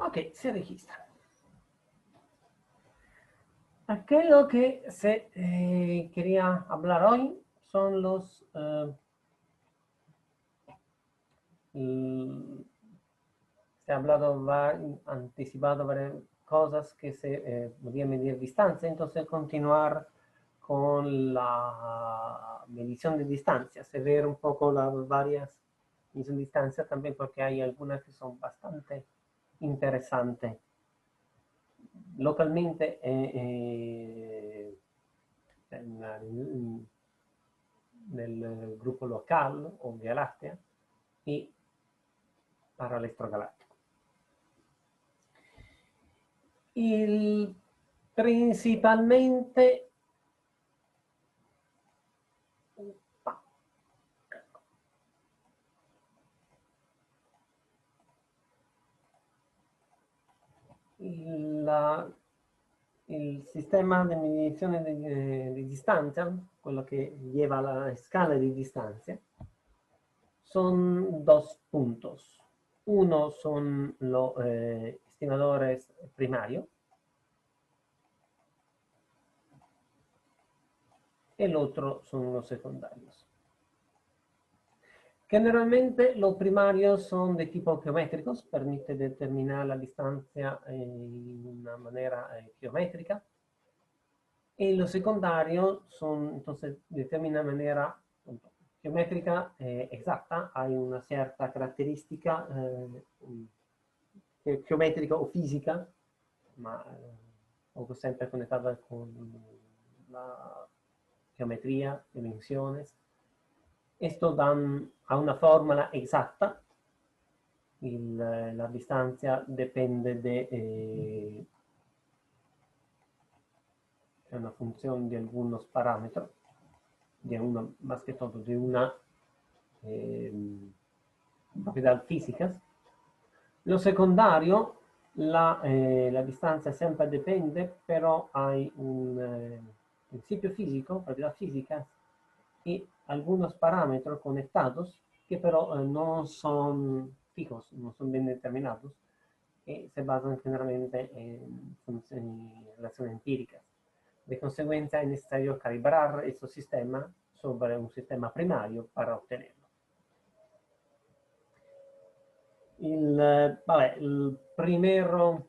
Ok, se registra. Aquello que se quería hablar hoy son los... se ha hablado, anticipado varias cosas que se podía medir distancia, entonces continuar con la medición de distancias, ver un poco las varias mediciones de distancia también porque hay algunas que son bastante interesantes. Localmente nel gruppo locale o Via Lattea y parallelo Il, principalmente la, il sistema di medizione di distanza, quello che lleva la scala di distanza, son dos puntos. Uno son los estimadores primarios, el otro son los secundarios. Generalmente los primarios son de tipo geométricos, permite determinar la distancia en una manera geométrica. Y los secundarios son, entonces, determinan de manera geométrica exacta, hay una cierta característica geométrica o fisica, ma poco sempre conectada con la geometría, dimensiones. Esto dan a una fórmula exacta. La distancia depende de una función de algunos parámetros, de una, más que todo de una propiedad físicas. Lo secundario, la distancia siempre depende, pero hay un principio físico, propiedad físicas, y algunos parámetros conectados que pero no son fijos, no son bien determinados y se basan generalmente en relaciones empíricas. De consecuencia es necesario calibrar estos sistemas sobre un sistema primario para obtenerlo. Il primero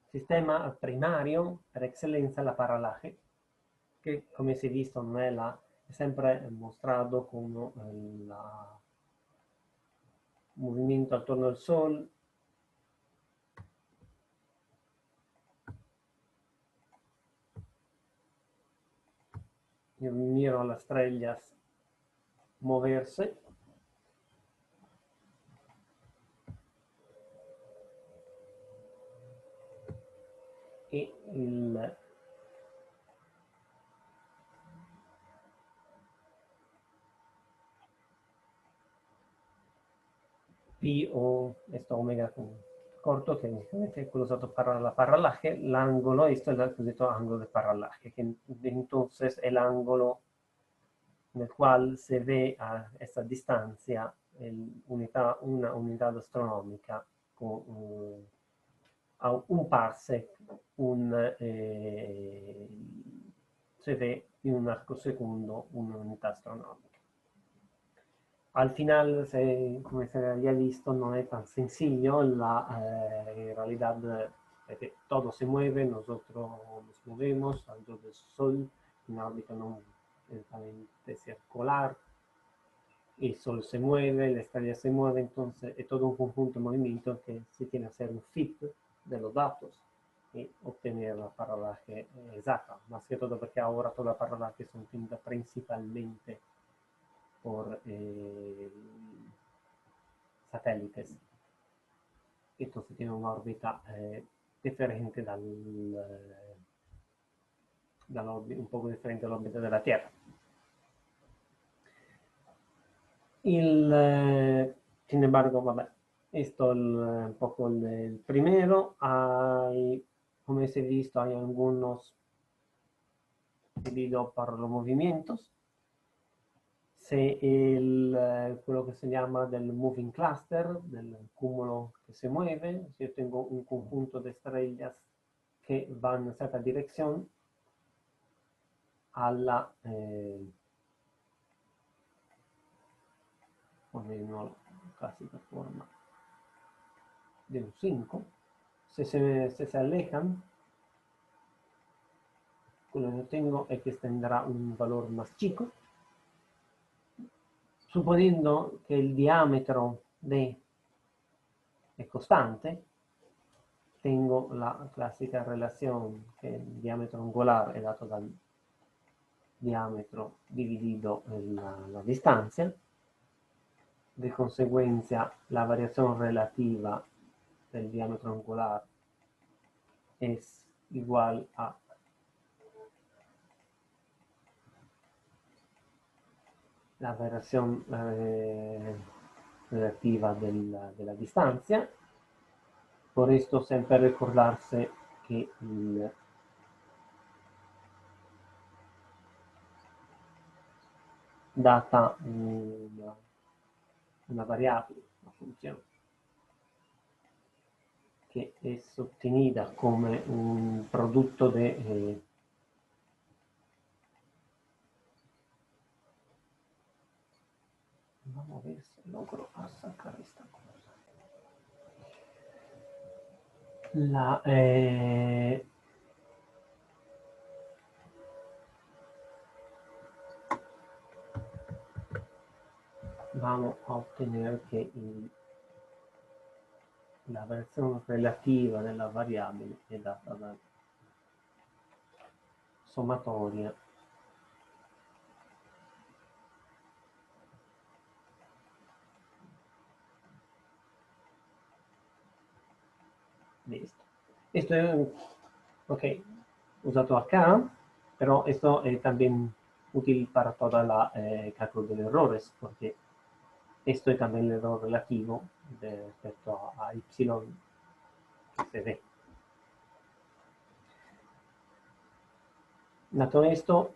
sistema primario per eccellenza è la paralaje, che come si è visto è sempre mostrato come il movimento attorno al Sol. Io miro a las estrellas moverse. E il P o esto omega corto, que es quello usato para la paralaje, l'angolo, esto es el cosiddetto ángulo de paralaje, que entonces el ángulo en el cual se ve a esta distancia una unidad astronómica con a un parsec, se ve in un arco secondo un'unità astronomica. Al final, como se había visto, no es tan sencillo. En realidad, todo se mueve, nosotros nos movemos alrededor del Sol, en una órbita no directamente circular. El Sol se mueve, la estrella se mueve, entonces es todo un conjunto de movimientos que se tiene que hacer un fit de los datos y obtener la paralaje exacta. Más que todo porque ahora todas las paralajes son obtenidas principalmente por satélites. Entonces tiene una órbita diferente un poco diferente dall'orbita della Terra. Sin embargo, vabbè, esto es un poco el primero. Hay, como se ha visto, hay algunos divididos por los movimientos. se quello que se llama del moving cluster, del cúmulo que se mueve, si yo tengo un conjunto de estrellas que van en cierta dirección alla, ponerlo clásica forma de un 5, si se alejan, quello que tengo es que tendrá un valor más chico, suponiendo que el diámetro D es constante, tengo la clásica relación que el diámetro angular è dato dal diámetro dividido la distancia, de consecuencia la variación relativa del diámetro angular es igual a la variación relativa de la distancia. Por esto siempre recordarse que data una variable, una función, que es obtenida como un producto de vamos a ver si logro sacar esta cosa. Vamos a obtener que la versión relativa della variabile è data dalla sommatoria de esto. Esto es, ok, usado acá, pero esto es también útil para toda la cálculo de errores, porque esto es también el error relativo respecto a y que se ve. Dato esto,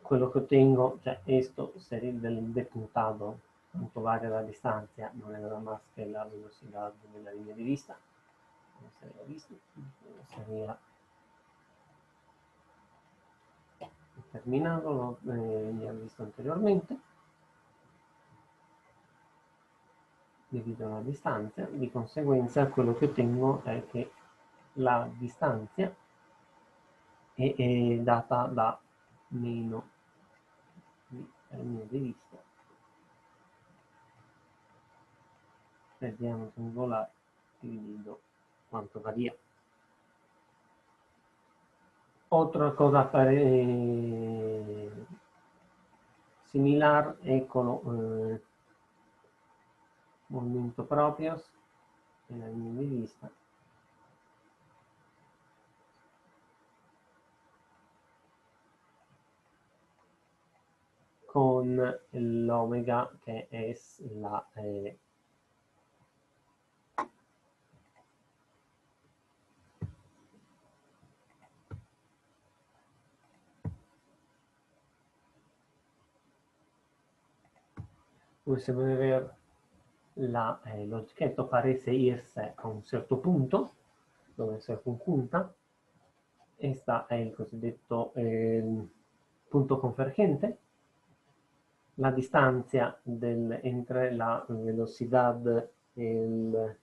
quello che ottengo, cioè esto sería del depuntado, quanto varia la distancia, non è nada más que la velocidad de la línea de vista. Como se había visto, sería terminado, lo ya visto anteriormente, divido la distanza, di conseguenza quello che ottengo è che la distanza è data da meno la linea di vista del diametro angolare dividido quanto varía. Otra cosa similar es con movimiento propios en la línea de vista. Con l'omega che è la come se puede ver l'oggetto parece irse a un certo punto dove si conjunta. Esta è il cosiddetto punto convergente, la distancia entre la velocidad el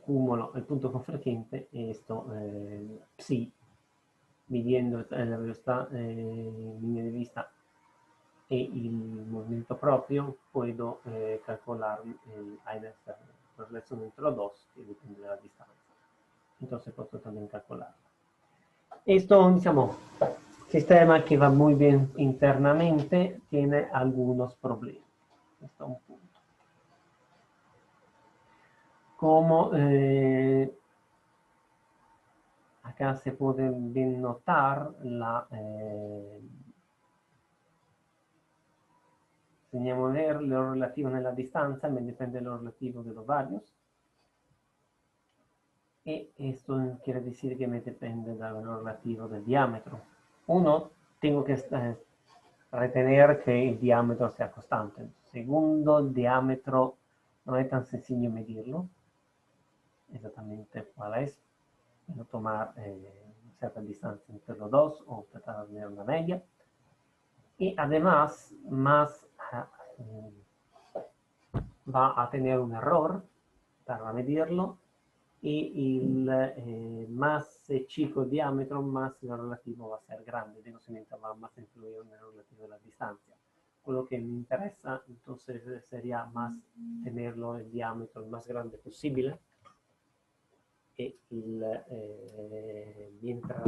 cúmulo, el punto convergente, esto psi, midiendo la velocidad línea de vista e il movimento proprio, puedo calcolar la relación entre los dos, que depende de la distancia. Entonces puedo también calcularla. Esto, digamos, sistema que va muy bien internamente, tiene algunos problemas. Hasta un punto. Como acá se puede bien notar la andiamo a ver lo relativo nella distanza, me depende lo relativo de los varios. Y esto quiere decir que me depende del relativo del diámetro. Uno tengo que retener que el diámetro sea constante. Segundo, el diámetro no es tan sencillo medirlo exactamente cuál es. Quiero tomar cierta distancia entre los dos o tratar de tener una media. Y además, más va a tener un error para medirlo y más chico el diámetro, más el relativo va a ser grande, de conseguenza va más a influir en el relativo de la distancia. Quello que me interesa entonces sería más tenerlo el diámetro el más grande posible y mientras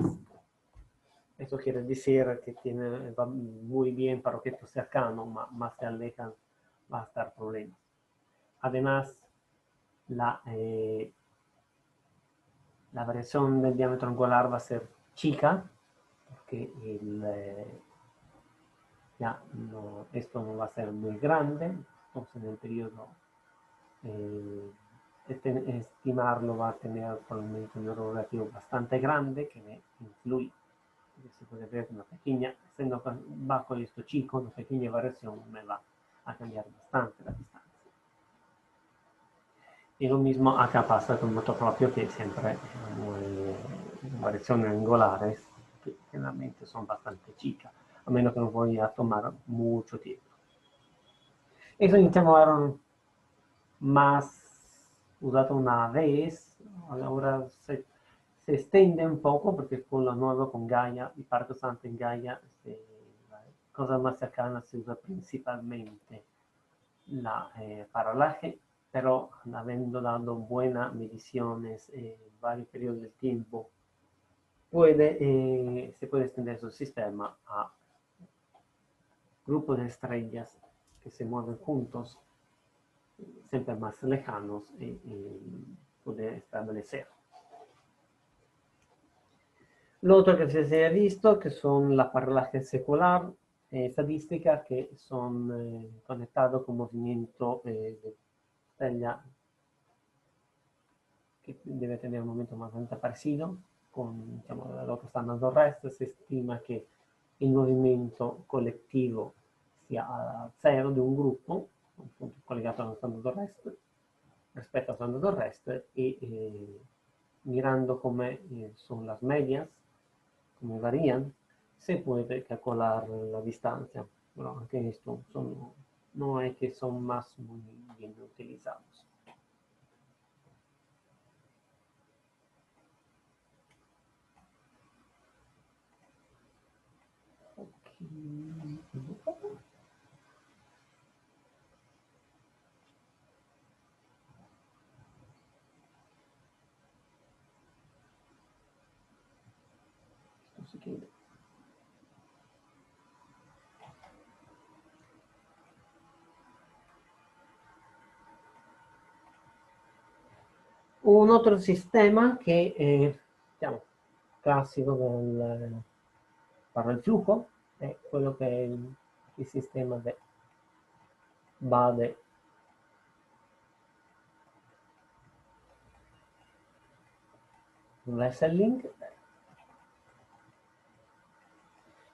eso quiere decir que va muy bien para objetos cercanos, más se alejan va a estar problemas. Además, la variación del diámetro angular va a ser chica, porque ya no, esto no va a ser muy grande, entonces en el periodo estimarlo va a tener probablemente un error relativo bastante grande que me influye. Se puede ver una pequeña, siendo bajo esto chico, una pequeña variación me va a cambiar bastante la distancia. Y lo mismo acá pasa con moto propio, que siempre variaciones angulares que generalmente son bastante chicas, a menos que no voy a tomar mucho tiempo. Eso intentaron más usado una vez, ahora se extiende un poco porque con lo nuevo con Gaia y Parque Santo en Gaia, la cosa más cercana se usa principalmente la paralaje, pero habiendo dado buenas mediciones en varios periodos de tiempo, se puede extender su sistema a grupos de estrellas que se mueven juntos, siempre más lejanos, y poder establecer. Lo otro que se ha visto que son la paralaje secular, estadística, que son conectados con movimiento de estrella que debe tener un momento más o menos parecido con lo que están dando resto. Se estima que el movimiento colectivo sia a cero de un gruppo collegato allo standard resto rispetto al standard resto y mirando come son las medias, come varían, se puede calcular la distancia. Pero aunque esto no es que son más muy bien utilizados. Esto si un altro sistema che è diciamo, classico per il flujo è quello che è il sistema di Bade Wesseling,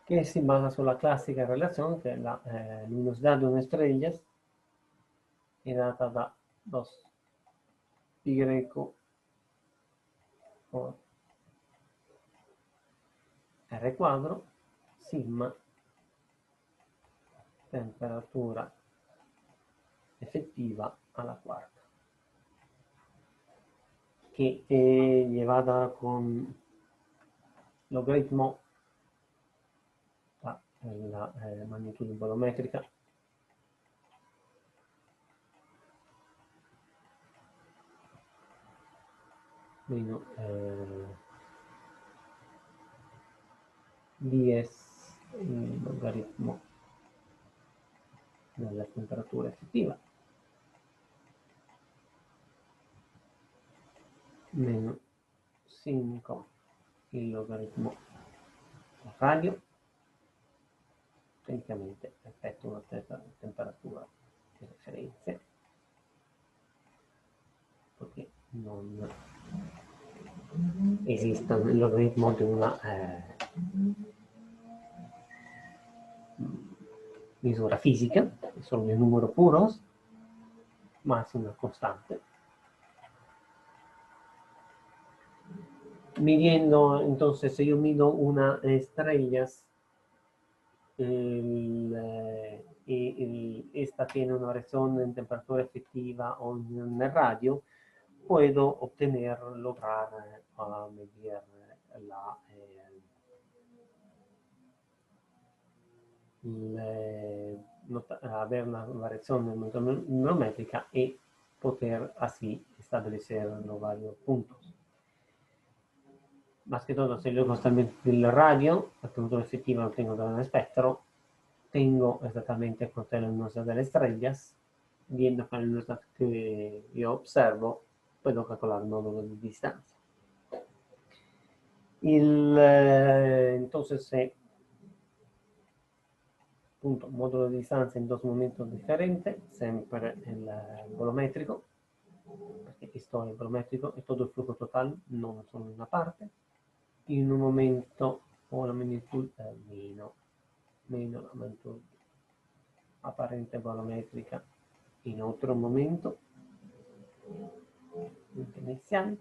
che si basa sulla classica relazione che la luminosità di una estrella è data da 2π por R quadro sigma temperatura effettiva alla quarta, che è llevada con logaritmo la magnitudo volumétrica meno ds il logaritmo della temperatura effettiva meno 5 il logaritmo del radio, tecnicamente effetto una temperatura di referenza, perché non esiste il logaritmo di una misura física, son los números puros, más una constante. Midiendo, entonces, si yo mido una estrellas, esta tiene una variación en temperatura efectiva o en el radio, puedo obtener, lograr medir avere una variazione numerica e poter así establecer los varios puntos. Más que todo, si luego también del radio, la temperatura efectiva lo tengo del espectro, tengo exactamente cuánto es la velocidad de las estrellas, viendo con la velocidad que yo observo, puedo calcolar el módulo de distancia. Entonces, appunto, modulo di distanza in due momenti differenti, sempre il volumetrico, perché questo è il volumetrico e tutto il flusso totale, non solo una parte. In un momento ho la magnitude meno la magnitude apparente volumetrica in altro momento iniziale,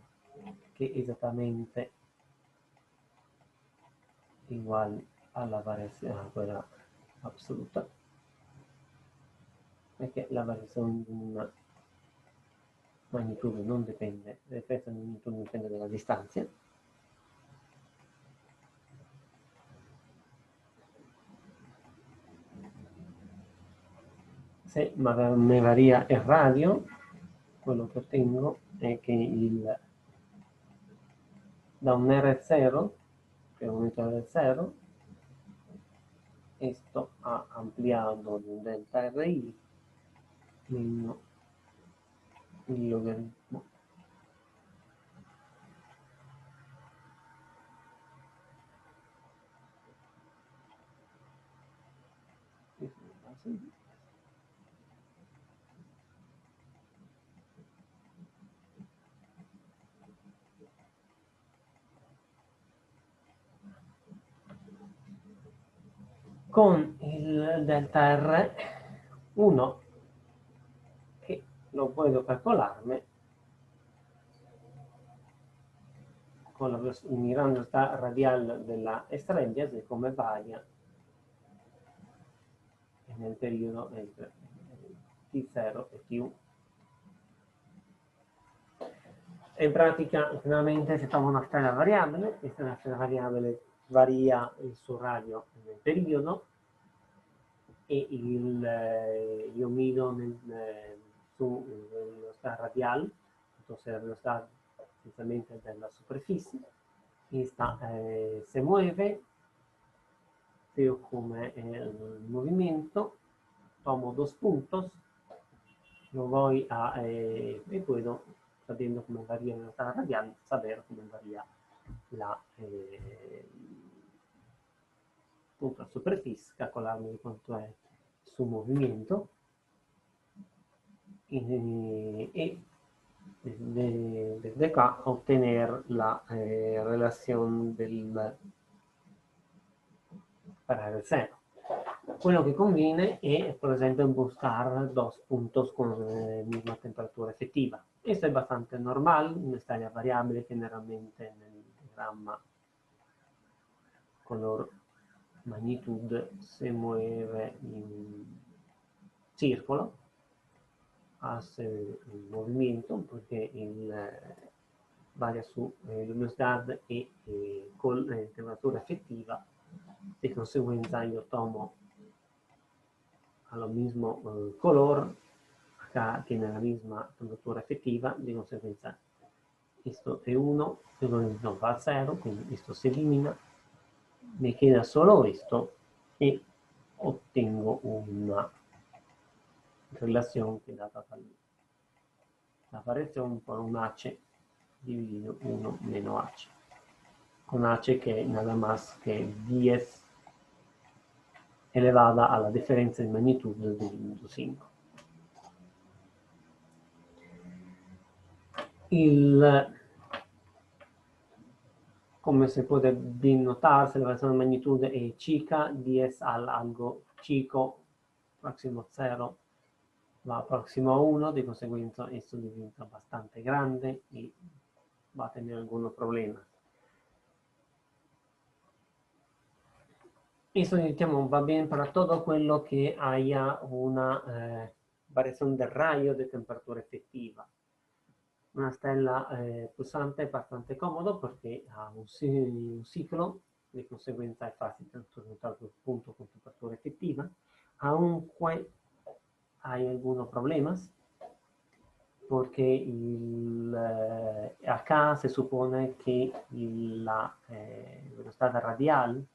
che è esattamente uguale alla variazione, a quella assoluta, perché la variazione di una magnitude non dipende, l'effetto di magnitude dipende dalla distanza. Se me varia il radio, quello che ottengo è che da un R0, che è un aumento R0, esto ha ampliado un delta RI meno il logaritmo con il delta R1 che lo puedo calcolarme con la velocidad radial della estrella, di come varia nel periodo entre T0 e T1. In pratica, finalmente si trova una stella variabile, questa stella variabile varia il suo radio nel periodo e io mido su velocità radial, entonces la velocidad essenzialmente della superficie, esta se muove, veo come el movimiento, tomo dos puntos, lo voy a, y puedo, sabiendo cómo varía la velocidad radial, saber cómo varía la punto, la superficie, calcolarme cuánto es su movimiento y desde acá obtener la relación del para el seno. Quello che conviene è, per esempio, buscar dos puntos con la misma temperatura effettiva. Esto es bastante normal, una estrella variable generalmente nel diagramma color magnitud se mueve in circolo, hace il movimento perché varia su velocidad e con temperatura effettiva, de consecuencia yo tomo a lo mismo color, acá tiene la misma temperatura efectiva, de consecuencia esto es 1, no va a 0, quindi esto se elimina, me queda solo esto e ottengo una relación que data la variación por un h dividido 1 meno h, con h que es nada más que 10 elevada alla differenza di magnitudo del 5. Come se può ben notarse, la variazione di magnitudo è chica, 10 al algo chico próximo 0 va próximo a 1, de consecuencia esto diventa bastante grande y va a tener algunos problemas. Eso diciamo, va bien para todo quello che haya una variazione del rayo de temperatura effettiva. Una stella pulsante è bastante comodo perché ha un ciclo, di conseguenza è facile tornare al punto con temperatura effettiva. Aunque hay algunos problemas, porque acá se supone que la velocidad radial,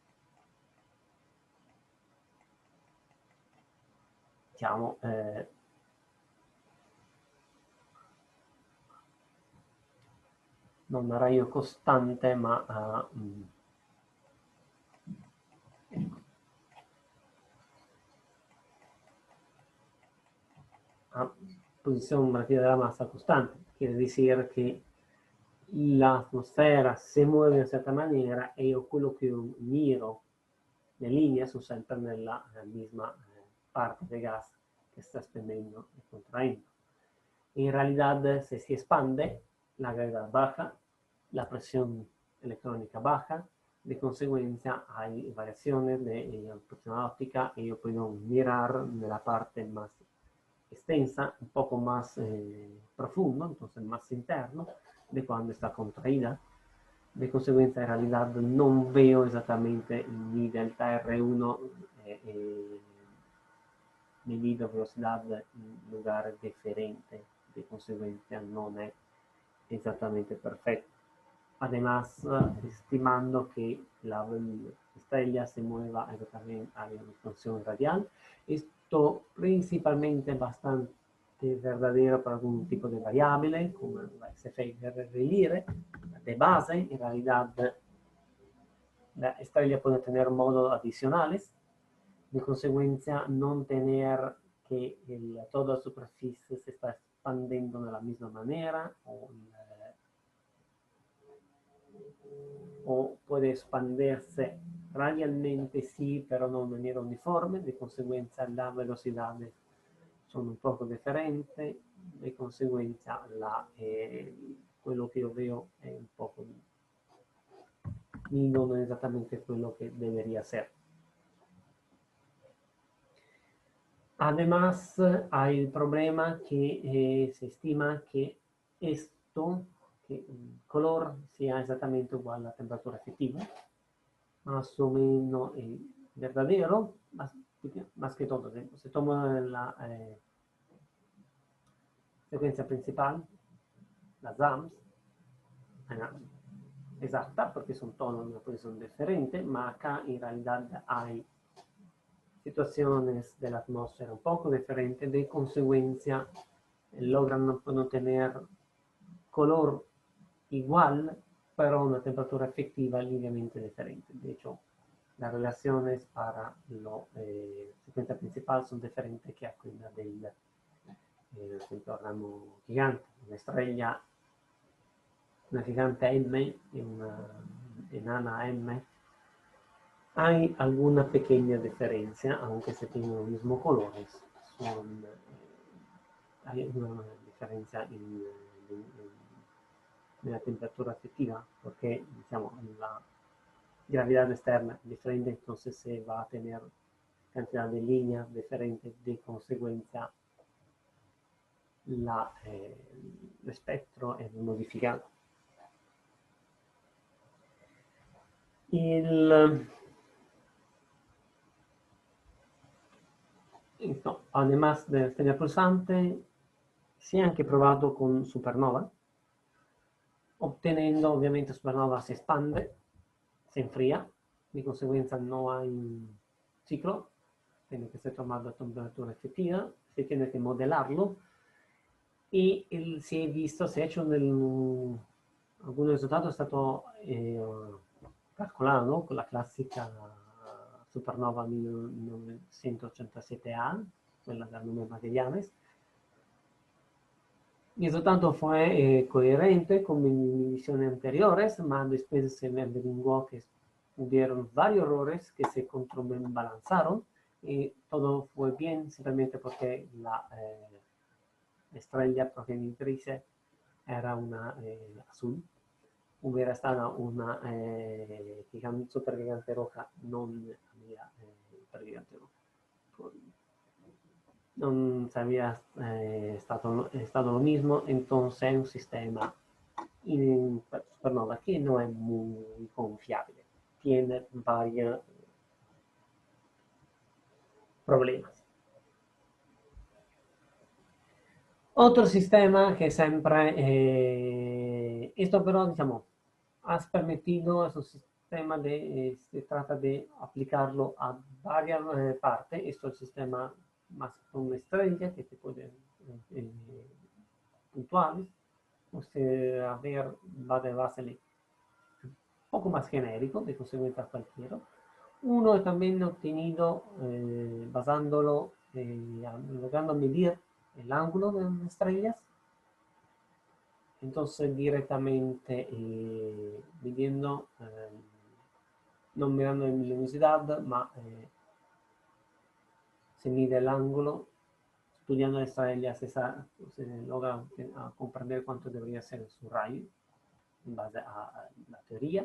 diciamo, non rayo costante, ma a posición relativa de la masa constante. Quiere decir que la atmosfera se mueve in una certa maniera e io quello che io miro, le linee sono sempre nella misma parte del gas che sta spendendo e contraendo. En realidad, se si expande, la gravedad baja, la presión electrónica baja, de consecuencia hay variaciones de la presión óptica y yo puedo mirar de la parte más extensa, un poco más profundo, entonces más interno, de cuando está contraída. De consecuencia, en realidad no veo exactamente mi delta R1 medido velocidad en lugares diferentes. De consecuencia, no es exactamente perfecto. Además, estimando que la estrella se mueva exactamente a una función radial, esto principalmente bastante verdadero para algún tipo de variable, como la SFR de base. En realidad, la estrella puede tener modos adicionales, de consecuencia no tener que toda la superficie se está expandiendo de la misma manera o puede expandirse radialmente, sí, pero no de manera uniforme. De consecuencia las velocidades son un poco diferentes, de consecuencia quello che io veo è un poco y no es exactamente quello que debería ser. Además, hay el problema que se estima que esto, que el color sea exactamente igual a la temperatura efectiva, más o menos verdadero, más que todo. Se toma la secuencia principal, las ZAMS, exacta, porque son todos en una posición diferente, pero acá en realidad hay situaciones de la atmósfera un poco diferentes, de consecuencia logran no tener color igual, pero una temperatura efectiva ligeramente diferente. De hecho, las relaciones para la secuencia principal son diferentes que aquella del ramo gigante. Una estrella, una gigante M y una enana M, hay alguna pequeña diferencia, aunque se tienen los mismos colores. Hay una diferencia en la temperatura efectiva, porque digamos, la gravedad externa es diferente, entonces se va a tener cantidad de líneas diferentes, de consecuencia el espectro es modificado. Además de estrella pulsante, si ha anche provato con supernova, obtenendo ovviamente supernova se expande, se enfría, de consecuencia no hay un ciclo, tiene que ser tomado a temperatura efectiva, se tiene que modelarlo y si è visto, si è hecho algún risultato è stato calcolato con la classica supernova 1987A, quella del número Magallanes. El resultado fue coherente con mis misiones anteriores, mas después se me averiguó que hubieron varios errores que se contrabalanzaron, y todo fue bien simplemente porque la estrella progenitrice era una azul. Hubiera stata una super gigante roja, non había super gigante roja. Non sabía estado lo mismo, entonces un sistema in supernova que no es muy confiable. Tiene varios problemas. Otro sistema que siempre, esto pero, digamos, has permitido a su sistema se trata de aplicarlo a varias partes. Esto es el sistema más con estrella que te puede puntuales. Usted a ver, va a salir un poco más genérico, de consecuencia cualquiera. Uno es también obtenido basándolo, logrando medir el ángulo de las estrellas. Entonces directamente midiendo, no mirando en luminosidad, ma se mide el ángulo, estudiando las estrellas, se logra comprender cuánto debería ser su rayo en base a la teoría.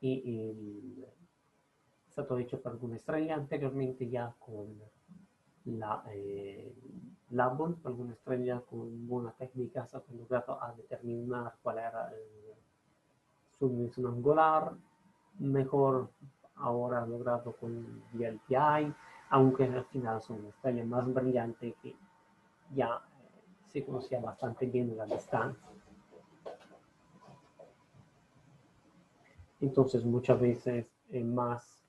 Y è stato hecho per alguna estrella anteriormente ya con la Hubble, alguna estrella con buena técnica se ha logrado a determinar cuál era su dimensión angular, mejor ahora logrado con VLTI, aunque al final son una estrella más brillante que ya se conocía bastante bien la distancia. Entonces muchas veces más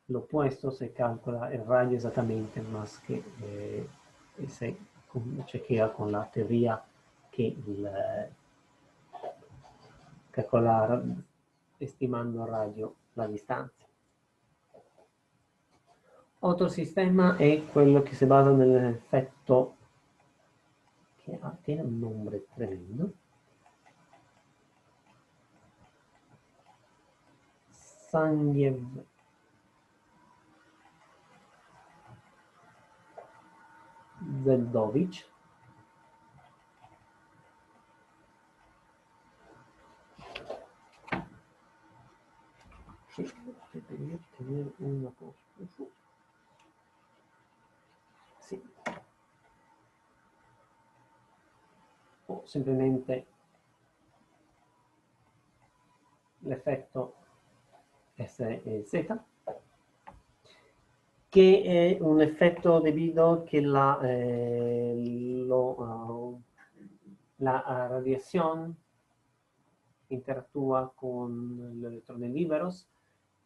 lo opuesto se calcula el rayo exactamente más que se chequea con la teoría que calcular estimando rayo la distancia. Otro sistema è quello che si basa nell'effetto che tiene un nome tremendo. Sankyev Zeldovich. Devo tenere una cosa. Sì. O simplemente l'effetto SZ, che è un effetto debido che la radiación interactúa con los electrones libres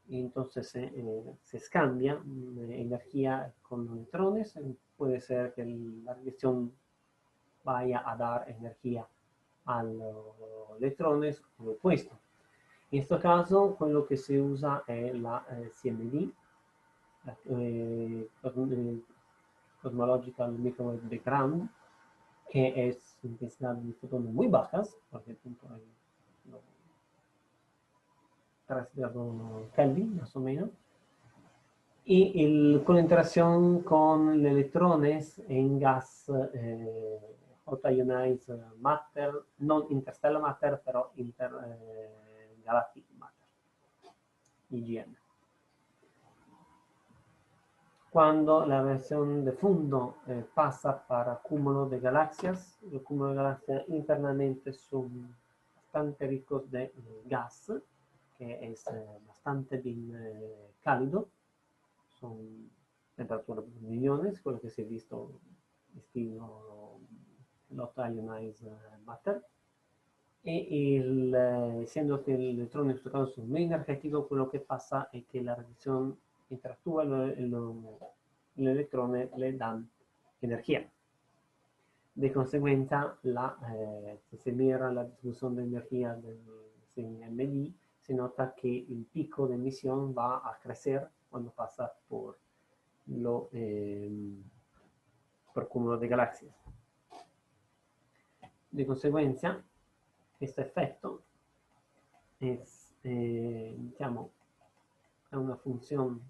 y entonces se cambia energía con los electrones. Puede ser que la radiación vaya a dar energía a los electrones o lo opuesto. En este caso, quello che si usa è la CMB, la Cosmological Microwave Background, que es intensidad de fotones muy bajas, porque el punto hay 3 grados Kelvin, más o menos. Y con interacción con electrones en gas hot ionized matter, non interstellar matter, pero intergalactic matter, IGM. Cuando la versión de fondo pasa para cúmulo de galaxias, los cúmulos de galaxias internamente son bastante ricos de gas, que es bastante bien cálido, son temperaturas millones, quello che si è visto estilo l'hot ionized matter. Essendo che el electrón en este caso es muy energético, lo que pasa es que la radiación interactúa, los electrones le dan energía. De consecuencia, si se mira la distribución de energía del CMD, se nota que el pico de emisión va a crecer cuando pasa por cúmulo de galaxias. De consecuencia, este efecto es, diciamo, è una funzione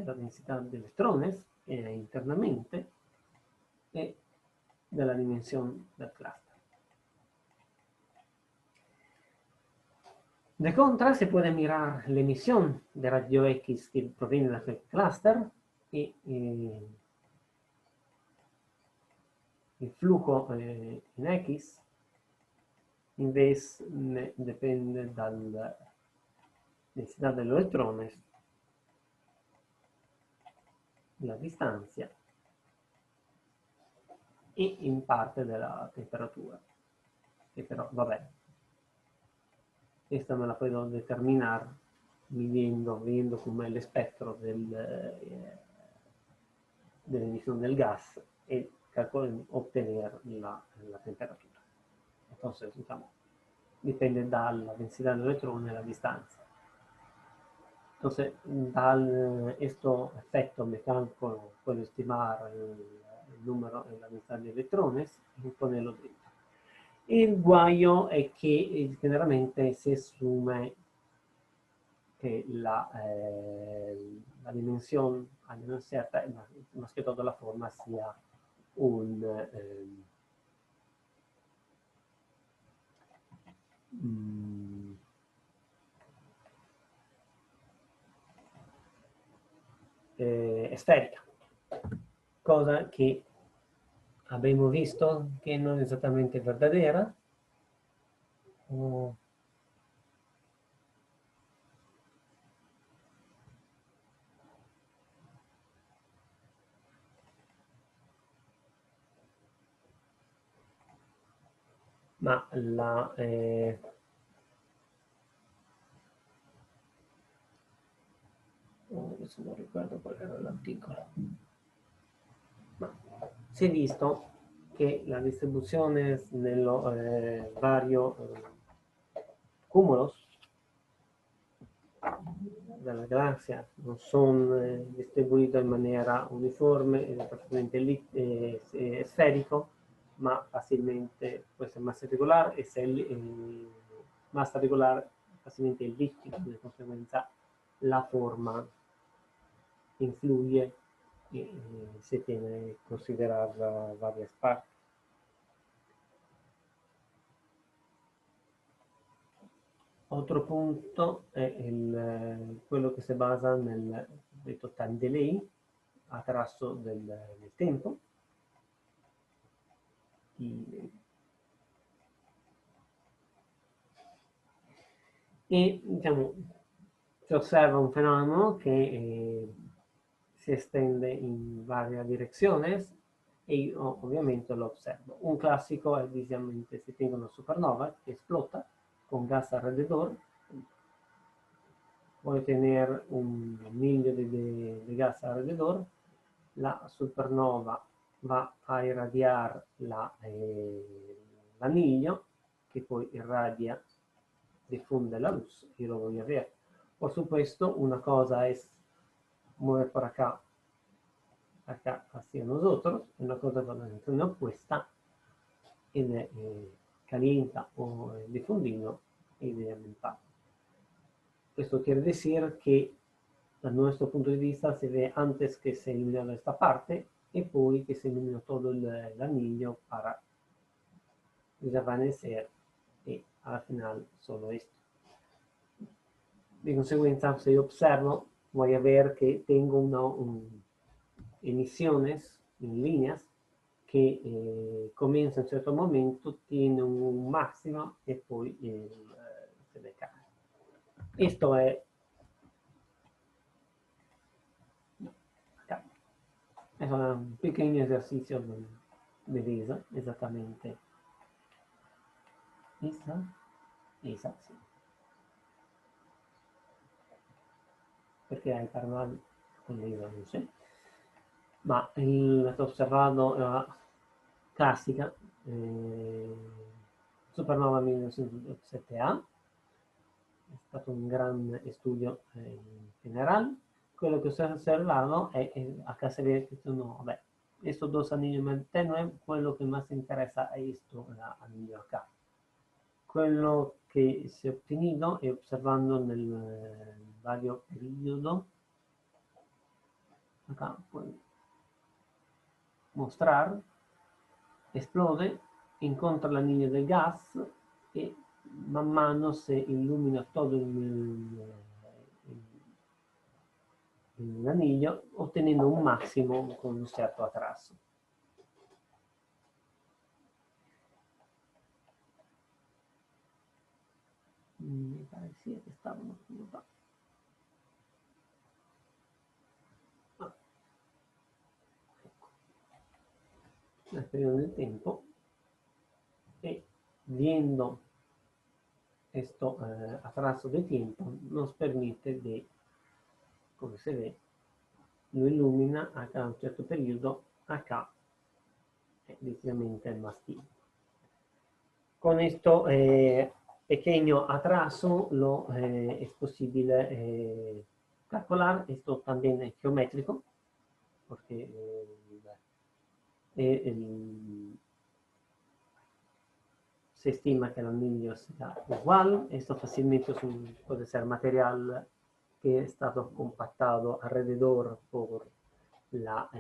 della densità de electrones internamente y de la dimensión del clúster. De contra, se puede mirar la emisión de radio X que proviene del clúster y el flujo en X invece depende dalla densità degli elettroni, la distanza e in parte della temperatura, che però vabbè, questa me la puedo determinare vedendo com'è lo spettro dell'emissione del gas e ottenere la temperatura. Entonces, dipende dalla densità dell'elettrone e la distanza. Entonces, questo effetto mecánico puedo estimar el número en la densidad de electrones y ponerlo dentro. Il guaio è che generalmente si assume che la dimensione almeno certa, ma che tutta la forma sia un sferica, cosa che abbiamo visto che non è esattamente verdadera. Ma adesso non ricordo qual era l'articolo, ma si è visto che la distribuzione nello vario cumulos della galassia non sono distribuite in maniera uniforme e praticamente sferico, ma facilmente può essere massa regolare e se massa regolare facilmente ellittico, di conseguenza la forma influye y se tiene que considerar varias partes. Otro punto è quello che si basa nel detto time delay attraverso del tempo. E diciamo, si osserva un fenomeno che si estende in varie direzioni e io ovviamente lo osservo. Un classico è visualmente si tiene una supernova che esplota con gas alrededor. Voy a tener un anillo de gas alrededor. La supernova va a irradiar l'anillo que poi irradia, difunde la luz y lo voy a ver. Por supuesto, una cosa es mover por acá hacia nosotros, una cosa va en dirección opuesta y calienta o difundido y de aumentar. Esto quiere decir que, da nuestro punto de vista, se ve antes que se ilumina esta parte y poi que se ilumina todo el anillo para desvanecer y al final solo esto. De consecuencia, si yo observo, voy a ver que tengo emisiones en líneas que comienza en cierto momento, tiene un máximo y poi se decae. Esto è un pequeño esercizio di resa, esattamente. Esa, sì. Perché hai parlato con l'esa, non so. Ma sto osservando la classica supernova 1907A, è stato un grande studio in generale. Quello che sto osservando è acá se ve que no, vabbè, estos dos anillos más tenues, quello che más interesa è questo anillo acá. Quello che si è ottenuto è osservando nel vario periodo acá puedo mostrar, explode, encuentra el anillo del gas y man mano se ilumina todo el anillo, ottenendo un máximo con un certo atraso. Me parecía que estábamos como va. La periodo del tiempo y viendo esto atraso de tiempo nos permite de, como se ve, lo ilumina a un certo periodo, acá ligeramente más tiempo. Con esto pequeño atraso es posible calcular. Esto también es geométrico, porque se estima que el anillo sea igual. Esto fácilmente puede ser material que ha estado compactado alrededor por la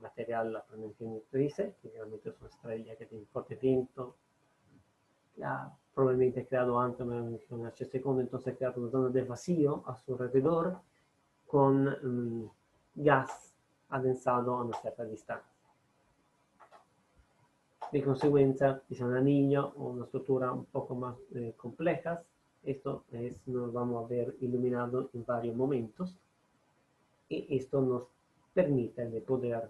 material prometeotrice, que realmente es una estrella que tiene fuerte viento, que ha probablemente creado antes una emisión H2, entonces ha creado una zona de vacío a su alrededor con gas adensado a una cierta distancia. De consecuencia, si es un anillo o una estructura un poco más complejas, esto nos vamos a ver iluminado en varios momentos y esto nos permite de poder,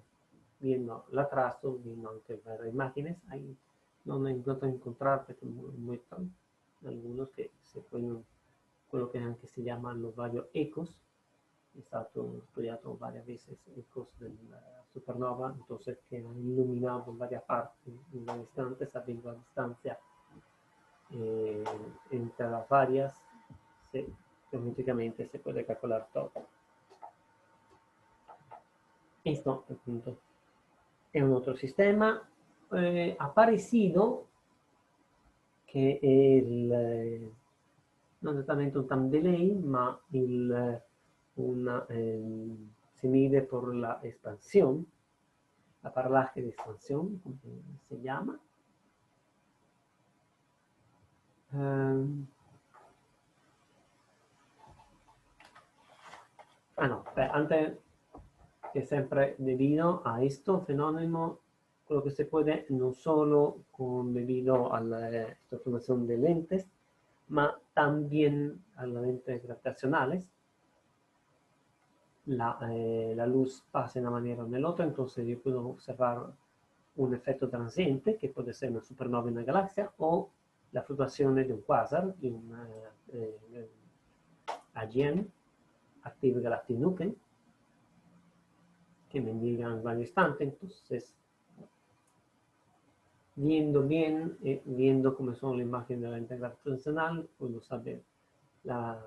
viendo el atraso, viendo anche ver imágenes, ahí no encontrar perché muestran algunos que se pueden, quello che anche si chiamano varios ecos. È stato studiato varias veces ecos della supernova, entonces que han iluminado varias partes en la distancia, sabiendo la distancia entre las varias, geométricamente se puede calcular todo. Esto, appunto, è un altro sistema parecido, che è non esattamente un time delay, ma se mide por la expansión, la paralaje de expansión, como se llama. No, antes que siempre debido a esto fenómeno, lo que se puede no solo debido a la transformación de lentes, ma también a las lentes gravitacionales. La luz pasa de una manera o en la otra, entonces yo puedo observar un efecto transiente, que puede ser una supernova en una galaxia, o la fluctuación de un quasar, de una AGN, Active Galactic Nuclei, que me indican en varios instantes. Entonces, viendo bien, viendo cómo son las imágenes de la lente gravitacional, puedo saber la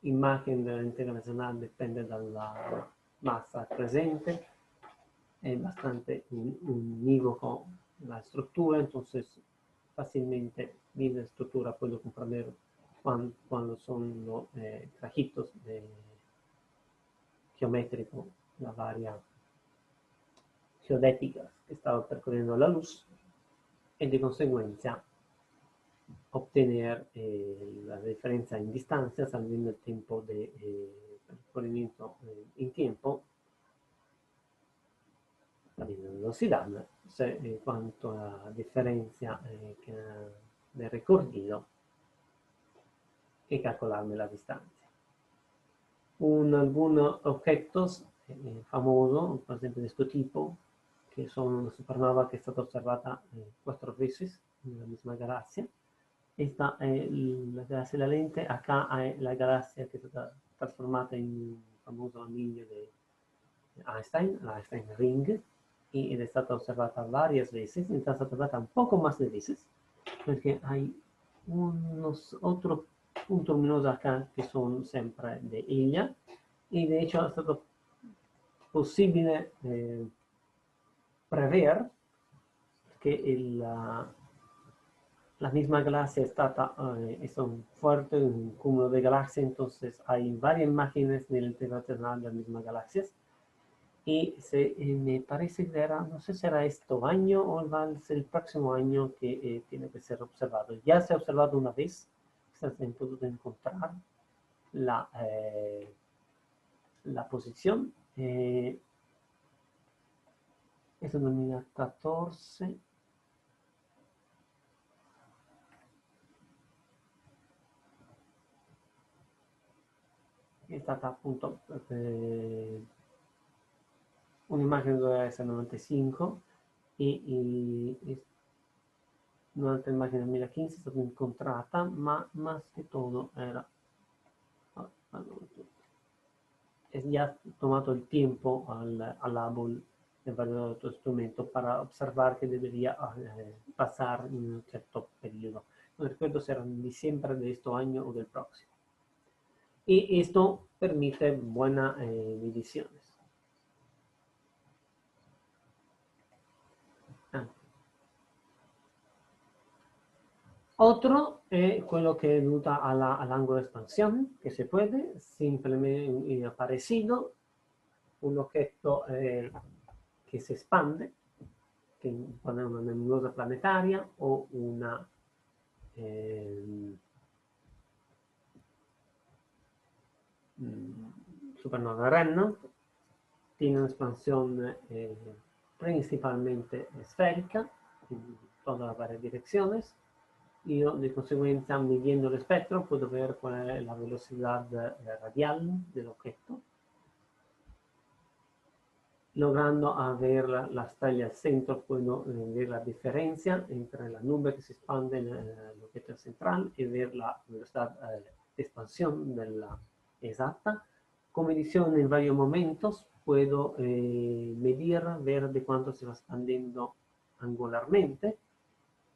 imagen de la lente gravitacional depende de la masa presente, es bastante unívoco la estructura, entonces fácilmente viendo la estructura puedo comprender cuando son los trajitos geométricos, las varias geodéticas que estaba percorriendo la luz, y de consecuencia obtener la diferencia en distancia, sabiendo el tiempo de percorrimiento en tiempo, sabiendo la velocidad, en cuanto a la diferencia de recorrido, y calcularme la distancia. Algunos objetos famosos, por ejemplo, de este tipo, que son una supernova que è stata osservata 4 veces en la misma galaxia. Esta es la galaxia de la lente, acá hay la galaxia que está transformada en un famoso anillo de Einstein, la Einstein Ring, y è stata osservata varias veces, y está observada un poco más de veces, porque hay unos otros puntos luminosos acá que son siempre de ella, y de hecho è stato possibile prever che la misma galaxia está, es un fuerte, un cúmulo de galaxias, entonces hay varias imágenes del internacional de las mismas galaxias. Y me parece que era, no sé si era este año o va a ser el próximo año que tiene que ser observado. Ya se ha observado una vez, se ha podido encontrar la posición. Es en 2014. È stata appunto un'immagine doveva essere 95 e un'altra immagine del 2015 è stata incontrata, ma más que todo era es ya tomado el tiempo al Hubble evaluar otro instrumento para observar que debería pasar en un cierto periodo. No recuerdo si era en diciembre de este año o del próximo. Y esto permite buenas mediciones. Otro è quello che è dovuto all'angolo di espansione, che si puede, simplemente parecido, un objeto che si espande, che può essere una nebulosa planetaria o una supernova REM, tiene un'espansione principalmente esférica, in todas las varias direcciones. Yo, de consecuencia, midiendo el espectro, puedo ver cuál es la velocidad radial del objeto, logrando ver la estrella al centro, puedo ver la diferencia entre la nube que se expande en el objeto central y ver la velocidad de expansión de la exacta. Con medición en varios momentos, puedo medir, ver de cuánto se va expandiendo angularmente.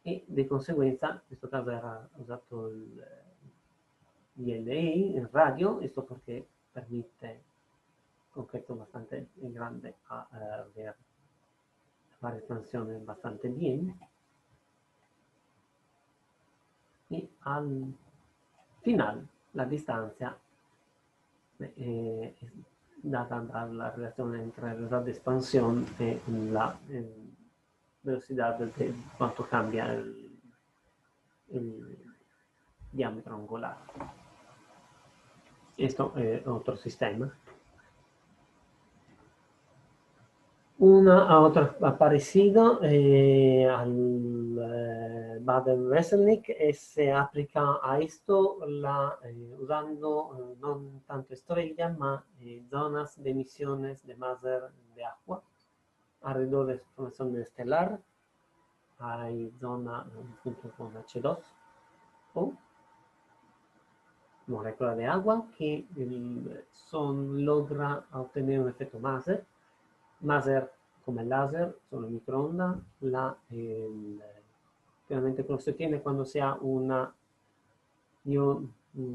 E di conseguenza, in questo caso era usato il DLA, il radio, questo perché permette un concreto abbastanza grande a fare espansione abbastanza bien. E al final la distanza è data dalla relazione tra la velocità di espansione e la velocità de quanto cambia el diámetro angular. Esto es otro sistema. Otro parecido al Baden-Weselnik se aplica a esto usando no tanto estrellas, mas zonas de emisiones de Maser de agua alrededor de su formación estelar. Hay zona junto con H2 o molécula de agua que logra obtener un efecto Maser. Maser come el láser, sono microondas. Finalmente lo se tiene cuando sea un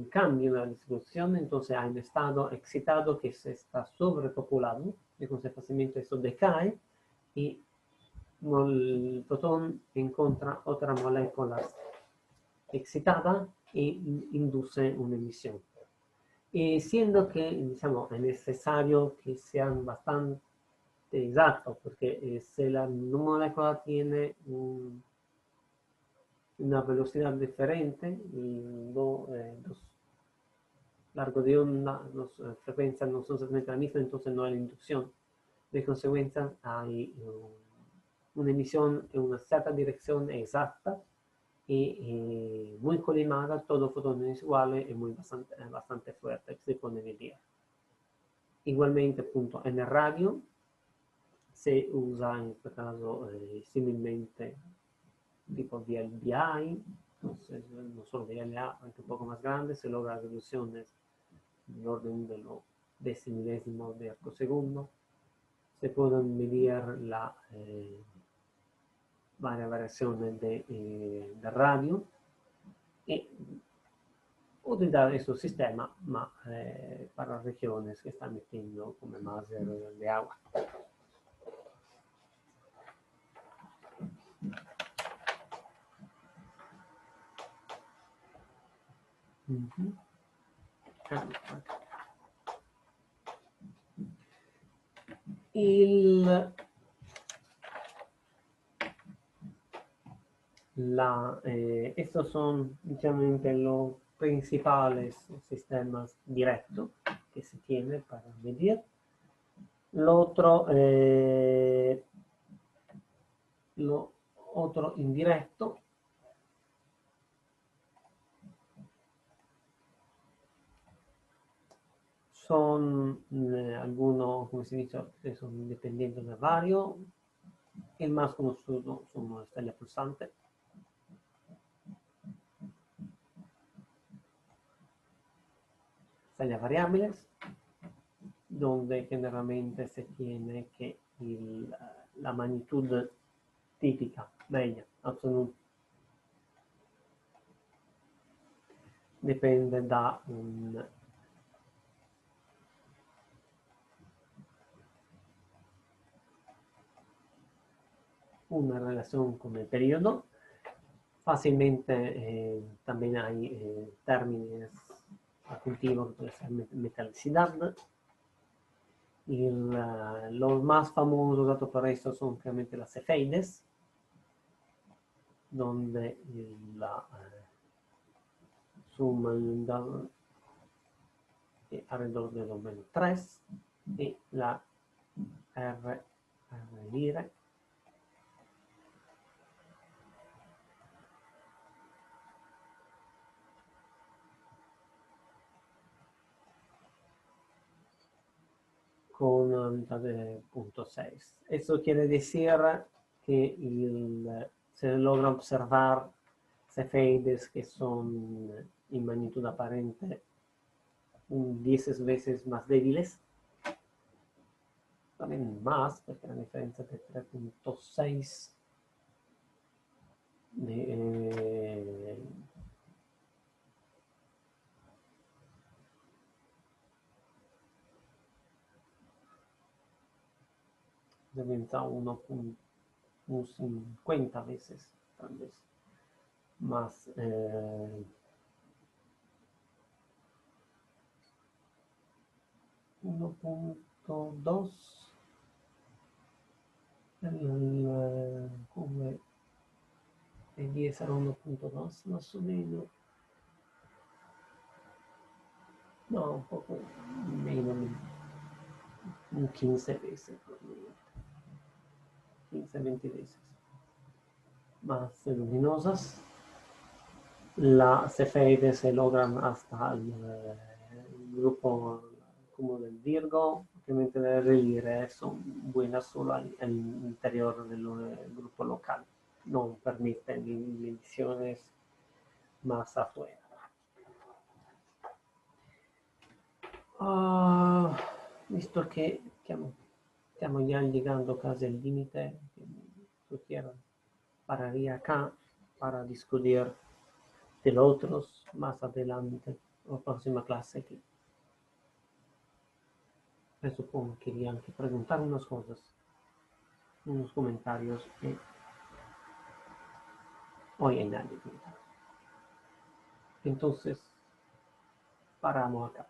cambio en la distribución, entonces hay un estado excitado que se está sobrepopulado, y con ese fácilmente eso decae y el fotón encuentra otra molécula excitada e induce una emisión. Y siendo que, digamos, es necesario que sean bastante exactos, porque si la molécula tiene una velocidad diferente, los largos de onda, las frecuencias no son exactamente las mismas, entonces no hay inducción. De consecuencia, hay una emisión en una cierta dirección exacta y muy colimada, todos los fotones iguales y bastante fuerte, que se puede medir. Igualmente, punto, en el radio se usa en este caso similmente tipo VLBI, entonces no solo VLA, aunque un poco más grande, se logra resoluciones del orden de los decimilésimo de arcosegundo. Se pueden medir la varias variaciones de radio y utilizar estos sistemas para regiones que están metiendo como más de agua. Ujú. Il, estos son, literalmente, los principales sistemas directos que se tiene para medir. Lo otro indirecto son algunos, como se dice, que son dependientes del radio. El más conocido son las estrellas pulsantes. Estrellas variables, donde generalmente se tiene que la magnitud típica, media, absoluta, depende da una relación con el periodo. Fácilmente también hay términos a cultivo que puede ser metalicidad. Los más famosos datos para esto son claramente las cefeides, donde la suma alrededor de los menos 3 y la R lire con una mitad de 0.6. Eso quiere decir que se logra observar cefeides que son en magnitud aparente 10 veces más débiles, también más, porque la diferencia de 3.6 diventa 1.50 veces, tal vez, más 1.2 come el 10 a 1.2 más o menos, no, un poco menos, un 15 veces, 15-20 veces más luminosas. Las cefeides se logran hasta el grupo como del Virgo, obviamente le Relire son buenas solo al interior del grupo local, no permiten mediciones más afuera. Visto que stiamo ya llegando casi al límite, sugiero pararía acá para discutir de los otros más adelante, la próxima clase, que presupongo que querían que preguntar unas cosas, unos comentarios, y hoy hay nadie. Entonces, paramos acá.